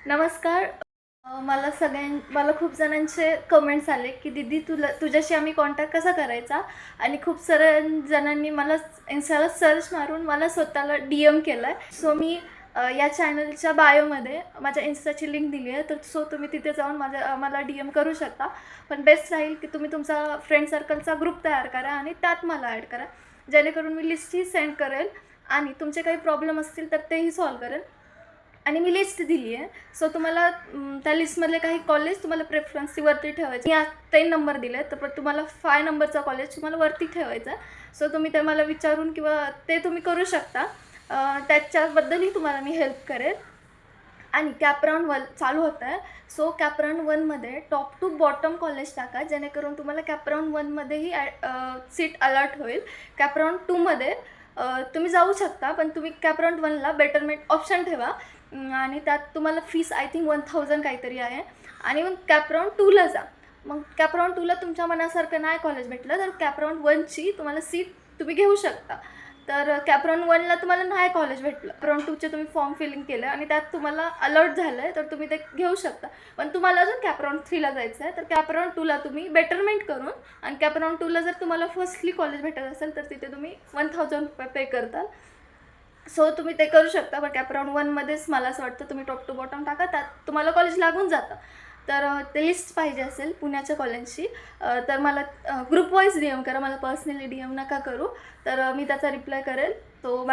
नमस्कार. मला खूप जणांचे कमेंट्स आले, की "दीदी तुझ्याशी आम्ही कॉन्टॅक्ट कसा करायचा?" आणि खूप साऱ्या जणांनी मला इन्स्टाला सर्च मारून मला स्वतःला डी-एम केलं आहे. सो मी या चॅनलच्या बायोमध्ये माझ्या इन्स्टाची लिंक दिली आहे. तर तुम्ही तिथे जाऊन मला डी-एम करू शकता. पण बेस्ट राहील, की तुम्ही तुमचा फ्रेंड सर्कलचा ग्रुप तयार करा आणि त्यात मला ॲड करा. जेणेकरून मी लिस्टही सेंड करेल आणि तुमचे काही प्रॉब्लेम असतील तर तेही सॉल्व्ह करेल. आणि मी लिस्ट दिली आहे. सो तुम्हाला त्या लिस्टमधले काही कॉलेज तुम्हाला प्रेफरन्सची वरती ठेवायचे. मी आज 3 नंबर दिले, तर पण तुम्हाला 5 नंबरचा कॉलेज तुम्हाला वरती ठेवायचा आहे. सो तुम्ही ते मला विचारून किंवा ते तुम्ही करू शकता. त्याच्याबद्दलही तुम्हाला मी हेल्प करेल. आणि कॅप राउंड 1 चालू होत आहे. सो कॅप राउंड 1मध्ये टॉप टू बॉटम कॉलेज टाका, जेणेकरून तुम्हाला कॅप राउंड 1मध्येही सीट अलॉट होईल. कॅप राउंड 2मध्ये तुम्ही जाऊ शकता, पण तुम्ही कॅप राउंड 1ला बेटरमेंट ऑप्शन ठेवा. आणि त्यात तुम्हाला फीस आय थिंक 1000 काहीतरी आहे. आणि मग कॅप राउंड 2ला जा. मग कॅप राउंड 2ला तुमच्या मनासारखं नाही कॉलेज भेटलं, तर कॅप राउंड 1ची तुम्हाला सीट तुम्ही घेऊ शकता. तर कॅप राउंड 1ला तुम्हाला नाही कॉलेज भेटलं, कॅप राउंड 2चे तुम्ही फॉर्म फिलिंग केलं आणि त्यात तुम्हाला अलॉट झालं आहे, तर तुम्ही ते घेऊ शकता. पण तुम्हाला अजून कॅप राउंड 3ला जायचं आहे, तर कॅप राउंड 2ला तुम्ही बेटरमेंट करून आणि कॅप राउंड 2ला जर तुम्हाला फर्स्टली कॉलेज भेटत असेल, तर तिथे तुम्ही ₹1000 पे करताल. सो तुम्ही ते करू शकता. पण कॅप राउंड 1मध्येच मला असं वाटतं तुम्ही टॉप टू बॉटम टाका, त्यात तुम्हाला कॉलेज लागून जातं. तर ते लिस्ट पाहिजे असेल पुण्याच्या कॉलेजची, तर मला ग्रुप वाईज डी-एम करा, मला पर्सनली डी-एम नका करू. तर मी त्याचा रिप्लाय करेल. तो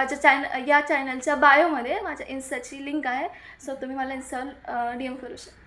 या चॅनलच्या बायोमध्ये माझ्या इन्स्टाची लिंक आहे. सो तुम्ही मला डी-एम करू शकता.